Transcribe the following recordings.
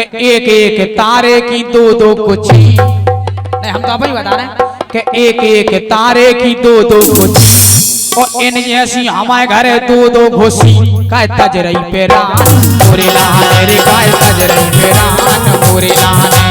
एक एक तारे की दो दो कुची। नहीं हम तो अब ही बता रहे हैं कि एक एक तारे की दो दो कुची और इन जैसी हमारे घर दो दो घुसी। काय तजरई पे रान मोरे लाने रे, काय तजरई पे रान मोरे लाने।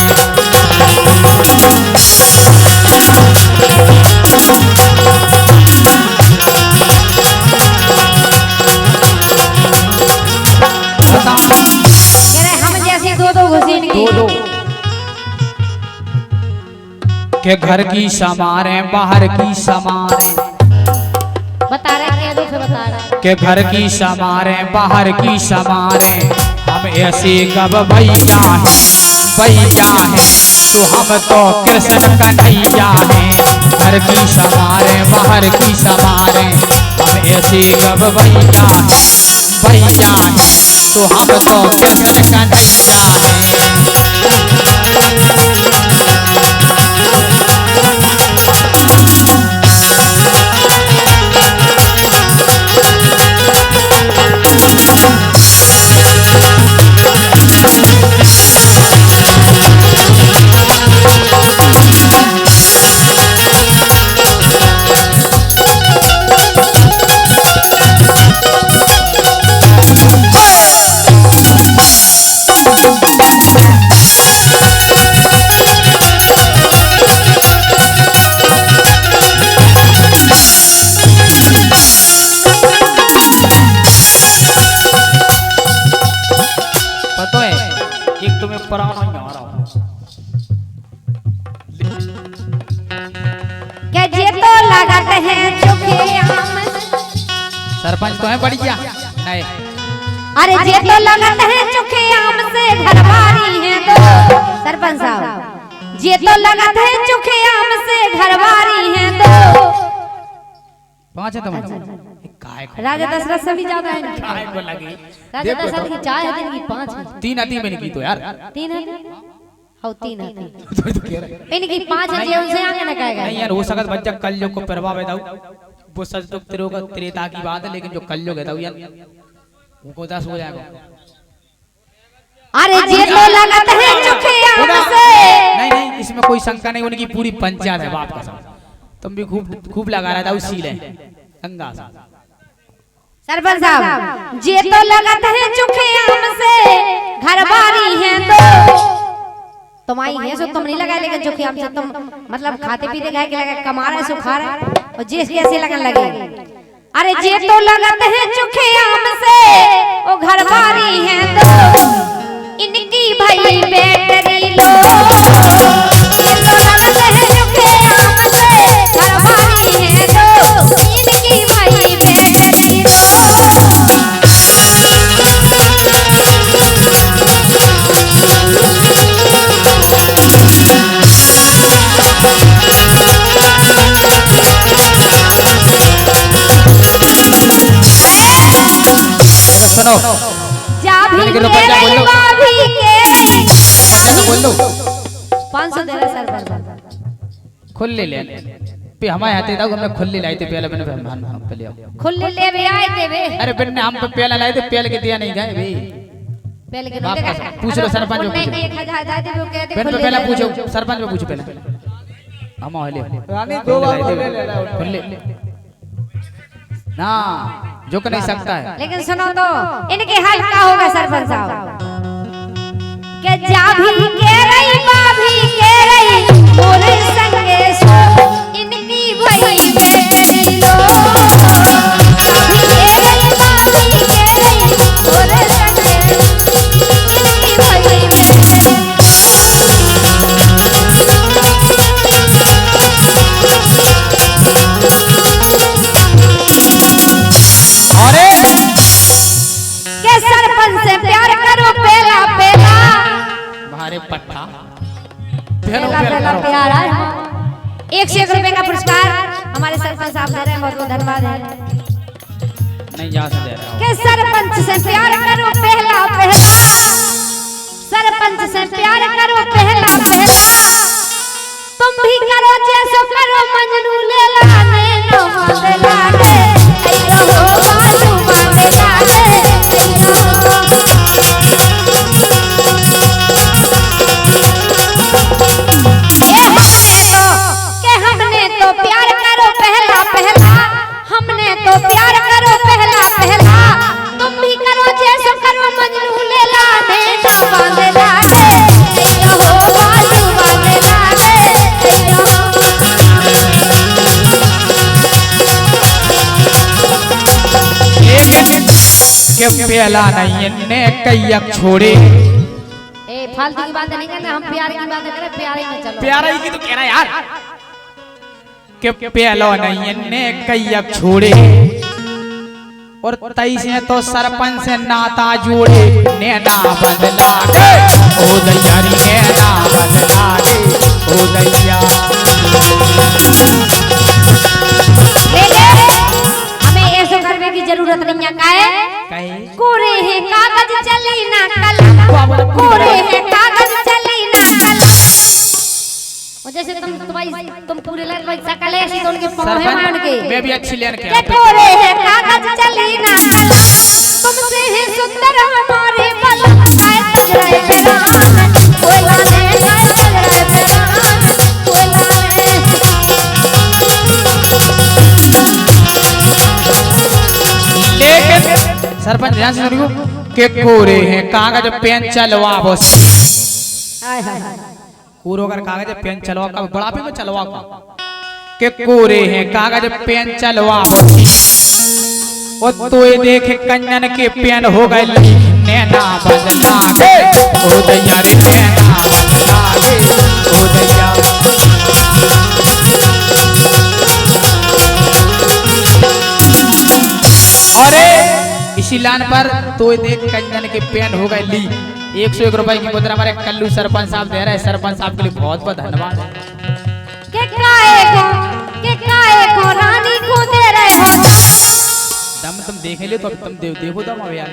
के घर की समारे बाहर की समारे, बता रहे हैं फिर बता रहे के घर की समारे बाहर की समारे। हम ऐसे कब भैया है भैया है तो हम तो कृष्ण कन्हैया है। घर की समारे बाहर की समारे, हम ऐसे कब भैया है भैया है तो हम तो कृष्ण कन्हैया है। क्या जे तो लगाते हैं चोखे आम। सरपंच तो है बढ़िया नहीं। अरे जे तो लगाते हैं चोखे आम से घरवारी है दो। सरपंच साहब जे तो लगाते हैं चोखे आम से घरवारी है दो। पांच है तुम राजा दशरथ से भी ज्यादा है। राजा दशरथ की 4 दिन की 5 है। 3 आती मैंने की तो यार 3 है हाउ 3 है इनकी 5 है जे उनसे आगे ना कहेगा। नहीं यार हो सकत बच्चा कलयुग को प्रभाव है दाऊ वो सच तो त्रेता की बात है, लेकिन जो कलयुग है दाऊ यार वो 10 हो जाएगा। अरे जे तो लगाते हैं चोखे आम से। नहीं नहीं इसमें कोई शंका नहीं, उनकी पूरी पंचायत है बाप कसम। तुम भी खूब खूब लगा रहा था उसी ले गंगा सा। सरपंच साहब जे तो लगाते हैं चोखे आम से घरवारी है दो। तुम आई है सो तुम नहीं लगाए, लेकिन चोखे आम से तुम मतलब खाते पीते गए के लगा कमा रहे सो खा रहे और जिस कैसे लगन लगे। अरे जे तो लगाते हैं चोखे आम से वो घरवारी है दो। इनकी भाई बैटरी लो ये तो लगाते हैं चोखे आम से घरवारी है दो। इनकी भाई बैटरी लो। सुनो जा भी के रही बाभी के रही बोल दो 500 दे रहा सरपंच। खुले ले पे हमारे आते था हमने खुले लाए थे पहले मैंने हम पहले आओ खुले ले भी आए थे बे। अरे बिन्ने हम तो पहले लाए थे पहले के दिया नहीं गए भाई। पहले के बाप का पूछ लो सरपंच को पूछ। 1000 दे वो कहते बिन तो पहले पूछो सरपंच को पूछो पहले। हम ले रानी 2 बार ले खुले ना जो कर नहीं सकता है। लेकिन सुनो तो इनके हाल क्या होगा सरपंच साहब। के जा भी के रही बाभी के रही मोरे संगे सो। इनकी भई बेटी लो जा भी के रही बाभी के रही मोरे संगे। इनकी भई बेटी अरे के सरपंच से प्यार करो पेला पेला। भारे पट्टा पेला पेला प्यार है। 101 रुपए का पुरस्कार हमारे सरपंच साहब दे रहे हैं, बहुत बहुत धन्यवाद है। नहीं जा से दे रहा हूं के सरपंच से प्यार करो पहला पहला। सरपंच से प्यार करो पहला पहला। तुम भी करो जैसो करो मजनू ले लाने नो मंगला रे। हो बाजू मंगला रे। के प्याला नहीं ने कैयक छोड़े। ए फालतू की बातें नहीं करना, हम प्यार की बातें करें, प्यार में चलो। प्यारा ही की तो कह रहा यार के प्यालो नहीं ने कैयक छोड़े। और तैसे तो सरपंच से नाता जोड़े नैना बदला के ओ दैयारी नैना बदला के ओ दैया। हमें ऐसे करने की जरूरत नहीं है। काहे कोरे है कागज चली ना कल, कोरे है कागज चली ना कल। और जैसे तुम पूरे लाइन भाई सकल ऐसी तो उनके पाँव है मान के। मैं भी अच्छी लेन के कोरे है कागज चली ना कल, तुमसे है सुंदर हमारे बल। आए तजरे बेरान कोयला ने, आए तजरे बेरान कोयला ने। लेकिन सरपंच ध्यान से सुनियो के कोरे हैं कागज पेन चलवा बस। हाय हाय कोरो कर कागज पेन चलवा का बड़ापे में चलवा का के कोरे हैं कागज पेन चलवा बस। और तो ये देखे कंजन के पेन हो गए नैना बदला के ओ दैया रे नैना बदला के ओ दैया। अरे इसी लाइन पर तो ये देख कंजन के पेन हो गए ली 101 रुपए की मुद्रा हमारे कल्लू सरपंच साहब दे रहे हैं। सरपंच साहब के लिए बहुत बहुत धन्यवाद। के रानी को दे रहे हो दम तुम देख ले तो तुम देखो दम अब यार।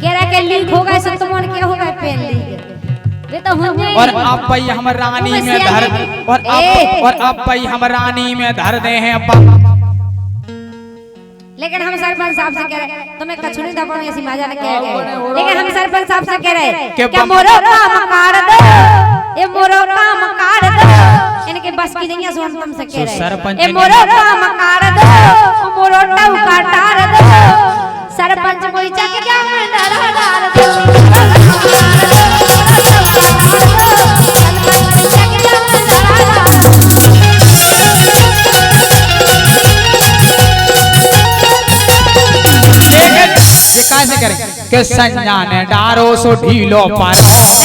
कह रहा के लीक हो गए सब तुम क्या हो गए पेन लीक वे तो हम और अब भाई हम रानी में धर और अब भाई हम रानी में धर दे हैं अब। लेकिन हम सरपंच साहब से कह रहे तुम्हें कछु नहीं दबा ऐसी मजा न कह गए। लेकिन हम सरपंच साहब से कह रहे कि मोरो काम कर दो, ये मोरो काम कर दो। इनके बस की नहीं है, सो हम तुमसे कह रहे हैं ए मोरो काम कर दो, मोरो टाउ काटार दो। सरपंच कोई चक क्या में डरा डाल दो। कैसे करें के संज्ञा ने डारो सो ढीलो पर।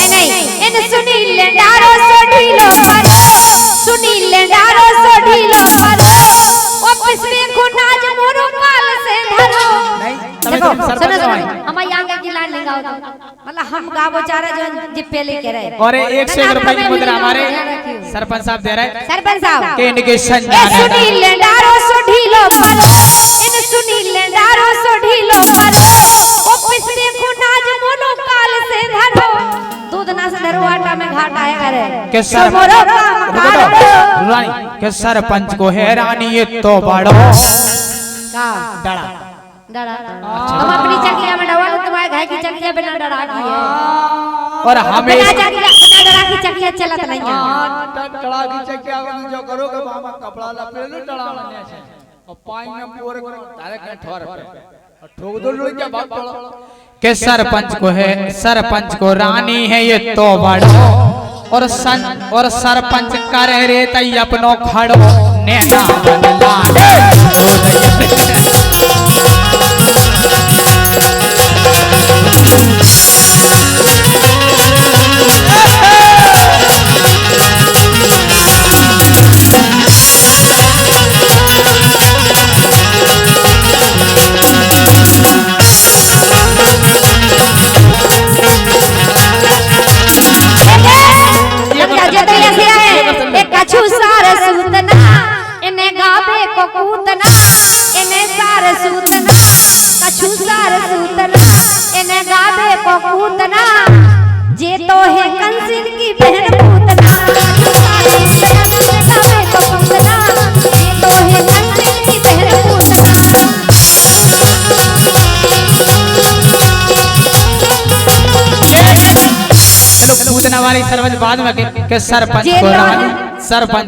नहीं इन सुनील डारो सो ढीलो पर, सुनील डारो सो ढीलो पर। ऑफिस में खुनाज मोरो काल से धरो। देखो सुनो हम आगे की लाइन नहीं गाओ मतलब हम गावो चाह रहे जो जे पहले कह रहे। और 101 रुपए की मुद्रा हमारे सरपंच साहब दे रहे। सरपंच साहब के इनके संज्ञा ने सुनील डारो सो ढीलो पर, इन सुनील डारो सो ढीलो पर। ऑफिस में खुनाज मोरो काल से धरो। दूध ना से धरो आटा में घाट आया करे के सर रानी के सरपंच को है रानी ये तो बड़ो का डरा डरा। तुम अपनी चकिया में डवा लो, तुम्हारे घर की चकिया बिना डरा की है। और हमें बिना डरा की चकिया चलत नहीं है। डरा की चकिया में जो करोगे मामा कपड़ा लपेट लो डरा लेने से और पानी में पूरे डायरेक्ट ठोर पे ठोक दो लो क्या बात पड़ा के सरपंच को है सरपंच को रानी है ये तो बड़ो। और सरपंच करे रे तई अपनो खड़ो नेता बदला कछु सार सूतना इन्हें गावे को कूतना, इन्हें सार सूतना कछु सार सूतना इन्हें गावे को कूतना। जे तो है कंसिन की बहन पूतना, गावे को कूतना। जे तो है कंसिन की बहन पूतना। पूतना वाली सरपंच बाद में के सरपंच को रानी सरपंच